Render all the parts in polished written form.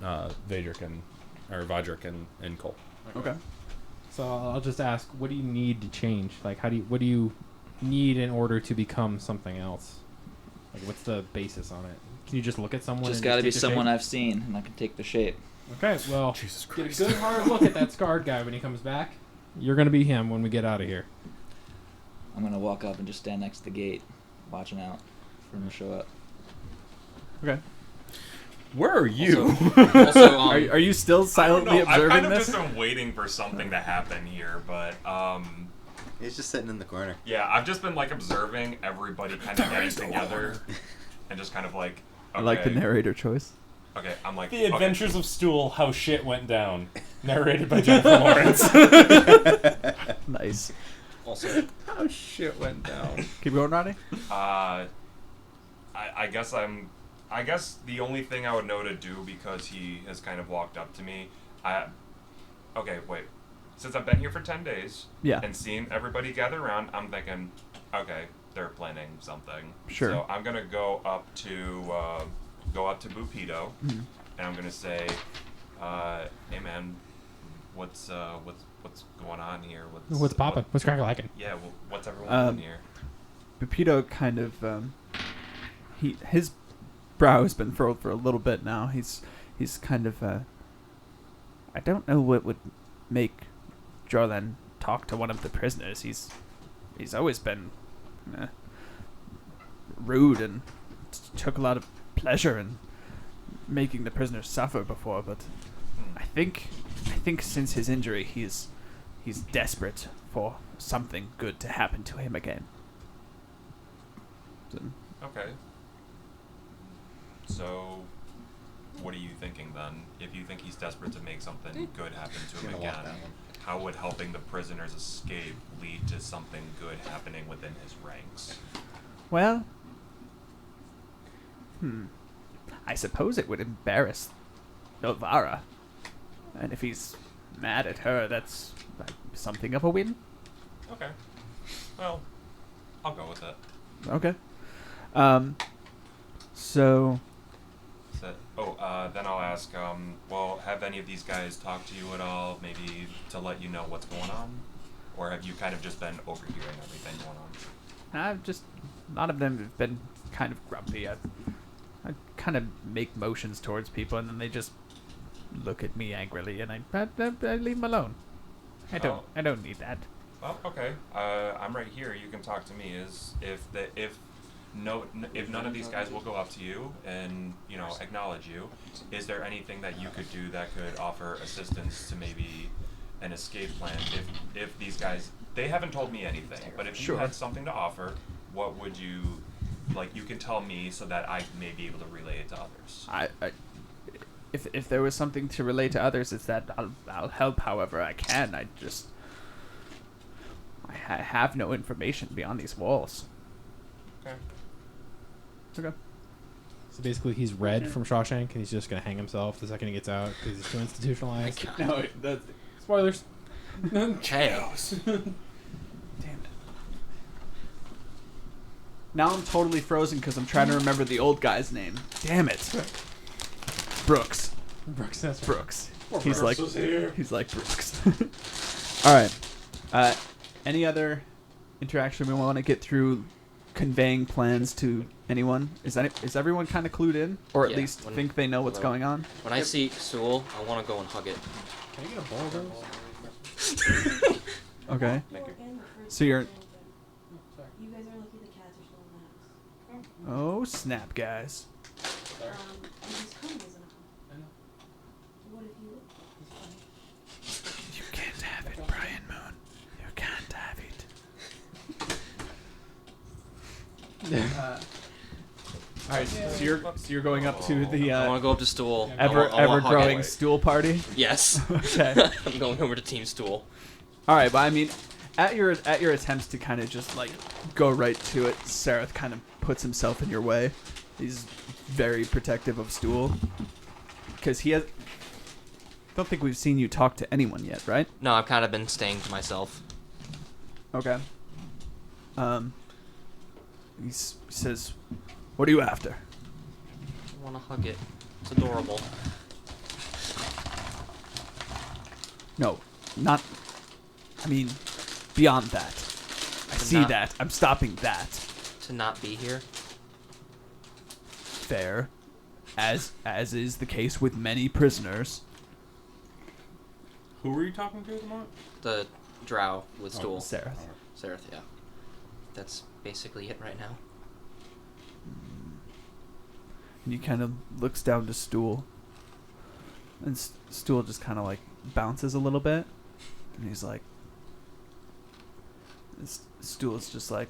Vadric and Cole. Okay. So I'll just ask, what do you need to change? Like, what do you need in order to become something else? Like, what's the basis on it? Can you just look at someone? Just got to be someone I've seen, and I can take the shape. Okay, well, Jesus Christ. get a good hard look at that scarred guy when he comes back. You're gonna be him when we get out of here. I'm gonna walk up and just stand next to the gate, watching out for him to show up. Okay. Where are you? Also, Are you still silently I don't know. observing I've kind of this? just been waiting for something to happen here, but He's just sitting in the corner. yeah, I've just been like observing everybody kind of getting together and just kind of like. Okay, I like the narrator choice. Okay, I'm like The Adventures of Stool: How Shit Went Down, narrated by Jennifer Lawrence. Nice. also, How shit went down. Keep going, Ronnie. I guess the only thing I would know to do, because he has kind of walked up to me, okay, wait. Since I've been here for 10 days and seen everybody gather around, I'm thinking, okay, they're planning something. Sure. So I'm gonna go up to Bupido, and I'm gonna say, hey man, what's going on here? What's poppin'? What's crack-a-lackin'? Yeah, what's everyone doing here? Pepito kind of his brow has been furrowed for a little bit now. He's kind of I don't know what would make Jorlan talk to one of the prisoners. He's always been rude and took a lot of pleasure in making the prisoners suffer before, but I think since his injury he's desperate for something good to happen to him again. So, Okay. So, what are you thinking then? If you think he's desperate to make something good happen to him again, how would helping the prisoners escape lead to something good happening within his ranks? well, I suppose it would embarrass Elvira, and if he's mad at her, that's like something of a win. Okay. Well, I'll go with it. Okay. So Then I'll ask, well, have any of these guys talked to you at all, maybe to let you know what's going on? Or have you kind of just been overhearing everything going on? a lot of them have been kind of grumpy. I kind of make motions towards people, and then they just look at me angrily, and I leave them alone. I don't need that. Well, okay. I'm right here. You can talk to me. If none of these guys will go up to you and acknowledge you, is there anything that you could do that could offer assistance to maybe an escape plan? If these guys, they haven't told me anything, but if you had something to offer, what would you like? You can tell me so that I may be able to relay it to others. If there was something to relay to others, it's that I'll help however I can. I have no information beyond these walls. Okay. Okay. So basically, he's Red from Shawshank, and he's just gonna hang himself the second he gets out because he's too institutionalized. No, Spoilers. chaos. Damn it. Now I'm totally frozen because I'm trying to remember the old guy's name. Damn it. Brooks. Brooks, that's Brooks. Brooks He's like Brooks. All right. Any other interaction we want to get through? Conveying plans to anyone? Is everyone kind of clued in, or at least think they know what's going on? When I see Sewell, I want to go and hug it. Can I get a bowl of those? Okay. So you're. You guys are lucky the cats are still in the house. Oh snap, guys! And he's coming, isn't it? I know. What if you? You can't have it, Brian Moon. You can't have it. All right, so you're going up to the I want to go up to Stool. ever hug growing it. stool party. Yes. Okay. I'm going over to Team Stool. All right, but I mean, at your attempts to kind of just like go right to it, Sareth kind of puts himself in your way. He's very protective of Stool because he has. Don't think we've seen you talk to anyone yet, right? No, I've kind of been staying to myself. Okay. He says, "What are you after?" I want to hug it. It's adorable. No, not. I mean, beyond that. I see not- that. I'm stopping that. To not be here. Fair, as is the case with many prisoners. Who were you talking to at the moment? The drow with stool. Sarah. Sareth, yeah. That's basically it right now. And he kind of looks down to Stool. And Stool just kind of like bounces a little bit. And he's like... Stool is just like...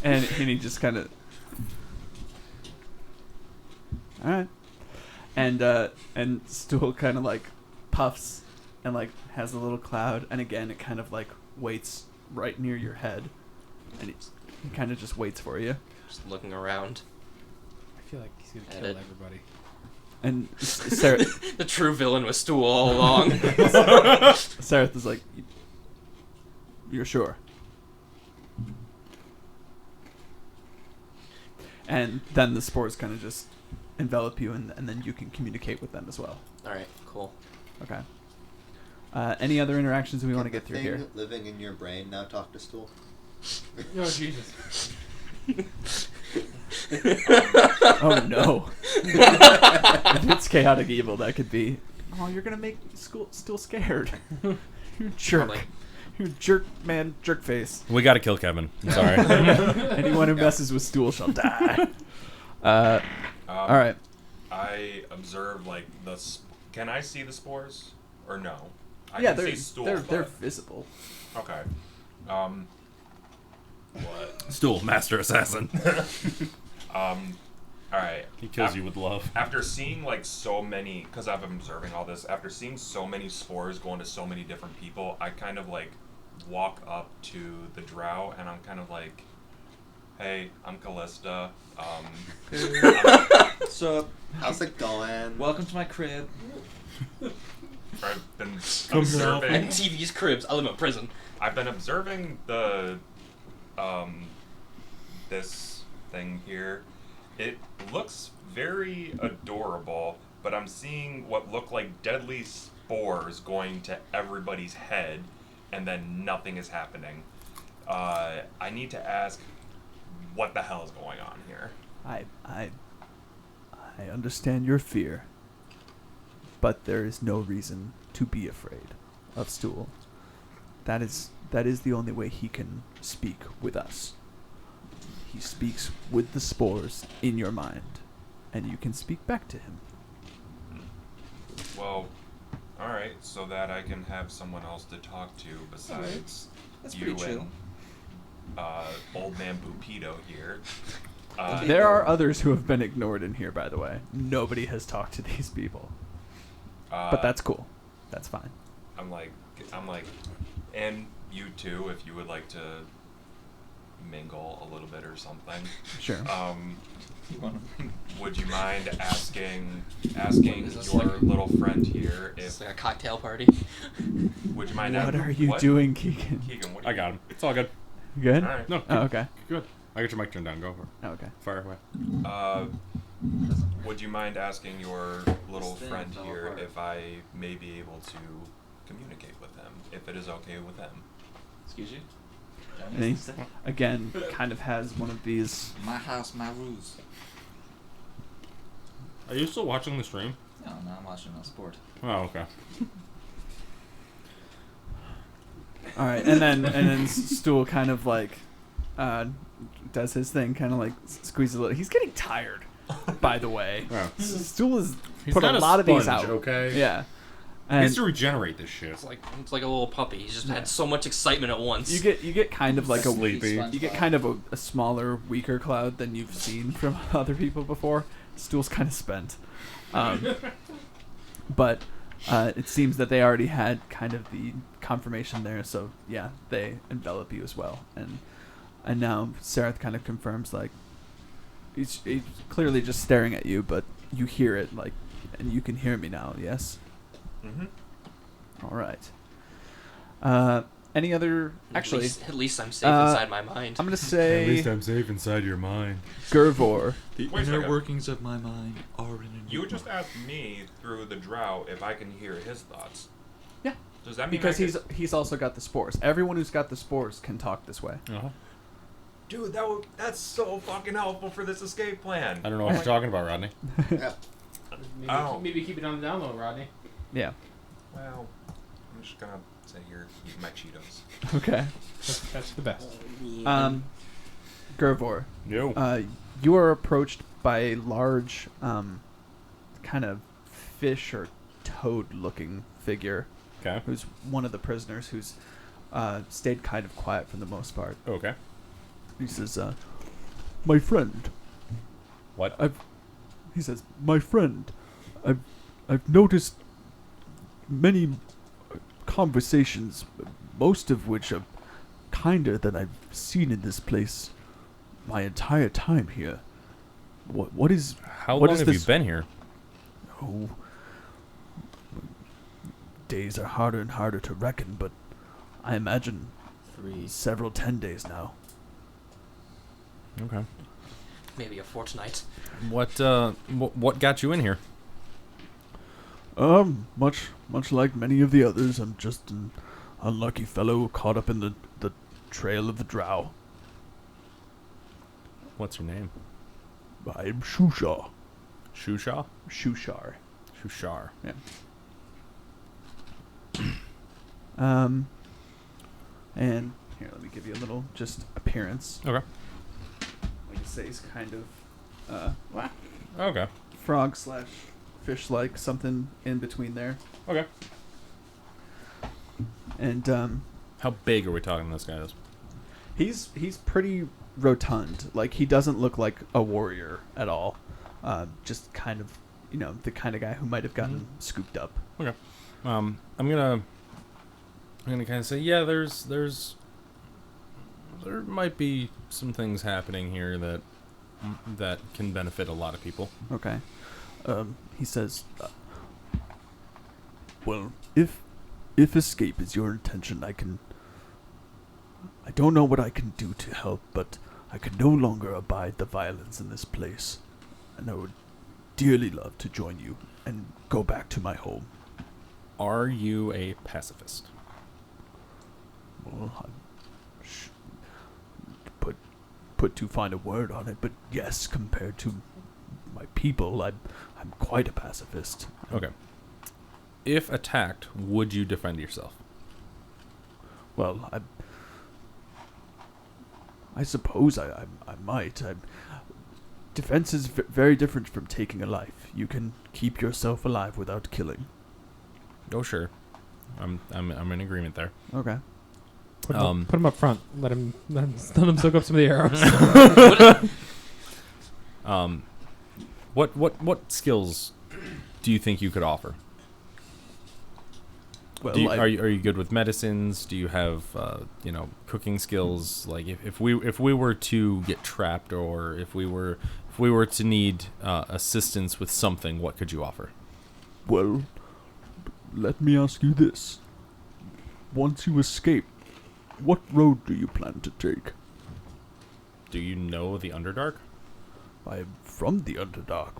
and he just kind of... Alright. And Stool kind of like puffs and like has a little cloud. And again, it kind of like waits right near your head. And he kind of just waits for you. Just looking around. I feel like he's gonna kill Edit. everybody. And Sarah, The true villain was stool all along. Sarah is like, "You're sure?" And then the spores kind of just envelop you, and then you can communicate with them as well. Alright, cool. Okay. Any other interactions we Can want to the get through thing here? living in your brain now talk to Stool? Oh Jesus! Oh no! If it's chaotic evil, that could be. Oh, you're gonna make Stool scared. You jerk. Probably. You jerk man, jerk face. We gotta kill Kevin. I'm sorry. Anyone who messes with Stool shall die. All right. I observe like can I see the spores or no? I Yeah, can they're see stool, they're but- visible. Okay. What? Stool, master assassin. All right. He kills you with love. After seeing like so many, because I've been observing all this, after seeing so many spores going to so many different people, I kind of like walk up to the drow and I'm kind of like, "Hey, I'm Callista. So, How's it going? welcome to my crib. I've been Come observing. And TV's cribs. I live in a prison. I've been observing the this thing here. It looks very adorable, but I'm seeing what look like deadly spores going to everybody's head, and then nothing is happening. I need to ask, what the hell is going on here? I understand your fear, but there is no reason to be afraid of Stool. That is the only way he can speak with us. He speaks with the spores in your mind, and you can speak back to him. Well, alright, so that I can have someone else to talk to besides That's you pretty chill. and old man Bupito here. There are others who have been ignored in here, by the way. Nobody has talked to these people, but that's cool. That's fine. I'm like, and you too, if you would like to mingle a little bit or something. Sure. Would you mind asking Is this your like- little friend here It's if like a cocktail party. would you mind? What asking, are you doing, Keegan? Keegan? What are I you got him. It's all good. You good? All right. No, Oh, okay. good. I got your mic turned down. Go for it. Oh, okay. Fire away. Would you mind asking your little This thing friend fell here apart. if I may be able to communicate with them, if it is okay with them? Excuse you? And he, again, kind of has one of these. My house, my rules. Are you still watching the stream? No, I'm watching a sport. Oh, okay. All right, and then Stool kind of like does his thing, kind of like squeezes a little. He's getting tired, by the way. Yeah. Stool has He's put a not a lot of these sponge, out. okay? Yeah, He and has to regenerate this shit. It's like a little puppy. He's just Yeah. had so much excitement at once. you get kind of like a Sleepy. you get kind of a smaller, weaker cloud than you've seen from other people before. Stool's kind of spent, but it seems that they already had kind of the confirmation there. So yeah, they envelop you as well, and now Sareth kind of confirms like he's clearly just staring at you, but you hear it like, and you can hear me now. Yes. Mm-hmm. All right. Any other? Actually, At least I'm safe inside my mind. I'm gonna say I'm safe inside your mind. Gervor. The Wait a inner second. workings of my mind are in a You just asked me through the drow if I can hear his thoughts. Yeah. Does that mean Because I could- he's also got the spores. Everyone who's got the spores can talk this way. Uh-huh. Dude, that's so fucking helpful for this escape plan. I don't know what you're talking about, Rodney. Yeah. Oh. Maybe keep it on the download, Rodney. Yeah. Well, I'm just gonna sit here eating my Cheetos. Okay. That's the best. Gervor. Yo. You are approached by a large, kind of fish or toad-looking figure. Okay. Who's one of the prisoners who's stayed kind of quiet for the most part. Okay. He says, "My friend." What? He says, "My friend, I've noticed many conversations, most of which are kinder than I've seen in this place my entire time here. What is? How what long is have this? you been here? Oh, days are harder and harder to reckon, but I imagine 10 days now." Okay. Maybe a fortnight. What got you in here? Much like many of the others, I'm just an unlucky fellow caught up in the trail of the drow. What's your name? I'm Shusha. Shusha? Shushar. Shushar. Yeah. And here, let me give you a little just appearance. Okay. Like I say, he's kind of Okay. frog / fish like, something in between there. Okay. And How big are we talking this guy is? he's pretty rotund. Like, he doesn't look like a warrior at all. Just kind of, the kind of guy who might have gotten scooped up. Okay. I'm gonna kind of say, yeah, there might be some things happening here that can benefit a lot of people. Okay. He says, well, if escape is your intention, I don't know what I can do to help, but I can no longer abide the violence in this place, and I would dearly love to join you and go back to my home. Are you a pacifist? Well, put too fine a word on it, but yes, compared to my people, I'm quite a pacifist. Okay. If attacked, would you defend yourself? Well, I suppose I might. Defense is very different from taking a life. You can keep yourself alive without killing. Oh, sure. I'm in agreement there. Okay. Put him up front. Let him soak up some of the arrows. What skills do you think you could offer? Well, Are you good with medicines? Do you have cooking skills? Like if we were to get trapped, or if we were to need assistance with something, what could you offer? Well, let me ask you this. Once you escape, what road do you plan to take? Do you know the Underdark? I'm from the Underdark.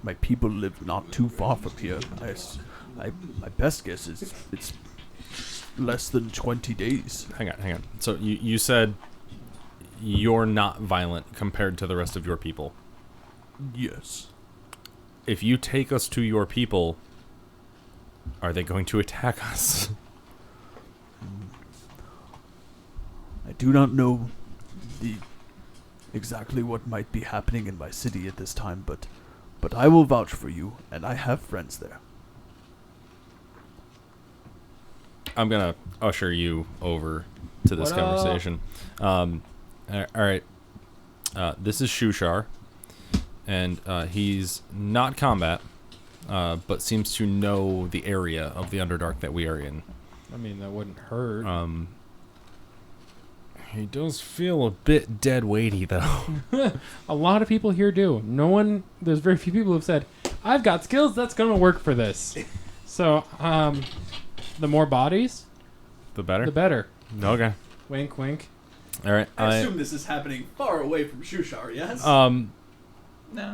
My people live not too far from here. My best guess is it's less than 20 days. Hang on. So you said you're not violent compared to the rest of your people. Yes. If you take us to your people, are they going to attack us? I do not know exactly what might be happening in my city at this time, but I will vouch for you, and I have friends there. I'm gonna usher you over to this What up? conversation. All right. This is Shushar, and he's not combat, but seems to know the area of the Underdark that we are in. I mean, that wouldn't hurt. He does feel a bit dead weighty, though. A lot of people here do. There's very few people who've said, I've got skills that's going to work for this. So, the more bodies, The better? the better. Okay. Wink, wink. All right. I assume this is happening far away from Shushar, yes?